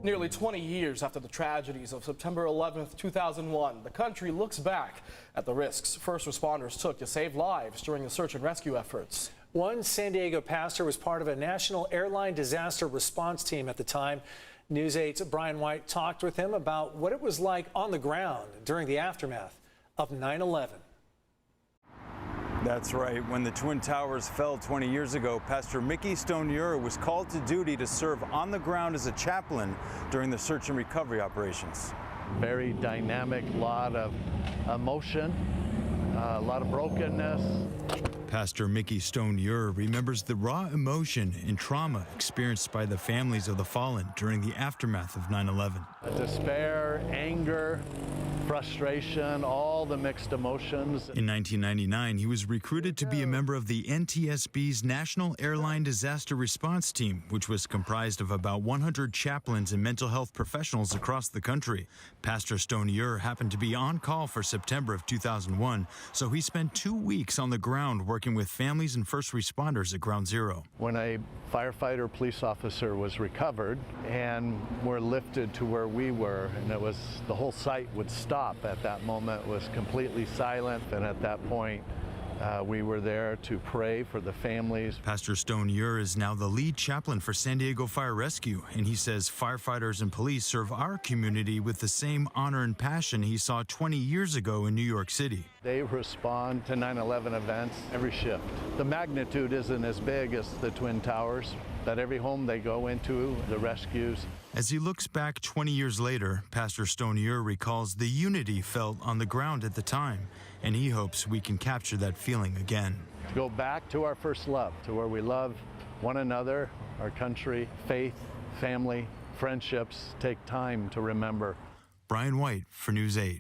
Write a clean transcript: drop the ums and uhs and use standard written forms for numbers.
Nearly 20 years after the tragedies of September 11th, 2001, the country looks back at the risks first responders took to save lives during the search and rescue efforts. One San Diego pastor was part of a national airline disaster response team at the time. News 8's Brian White talked with him about what it was like on the ground during the aftermath of 9/11. That's right. When the Twin Towers fell 20 years ago, Pastor Mickey Stonier was called to duty to serve on the ground as a chaplain during the search and recovery operations. Very dynamic, lot of emotion, a lot of brokenness. Pastor Mickey Stonier remembers the raw emotion and trauma experienced by the families of the fallen during the aftermath of 9/11. Despair, anger, frustration, all the mixed emotions. In 1999, he was recruited to be a member of the NTSB's National Airline Disaster Response Team, which was comprised of about 100 chaplains and mental health professionals across the country. Pastor Stonier happened to be on call for September of 2001, so he spent 2 weeks on the ground working with families and first responders at Ground Zero. When a firefighter police officer was recovered and were lifted to where we were, and it was the whole site would stop at that moment, was completely silent, and at that point we were there to pray for the families. Pastor Stonier is now the lead chaplain for San Diego Fire Rescue, and he says firefighters and police serve our community with the same honor and passion he saw 20 years ago in New York City. They respond to 9/11 events every shift. The magnitude isn't as big as the Twin Towers, but every home they go into, the rescues. As he looks back 20 years later, Pastor Stonier recalls the unity felt on the ground at the time, and he hopes we can capture that feeling again. To go back to our first love, to where we love one another, our country, faith, family, friendships, take time to remember. Brian White for News 8.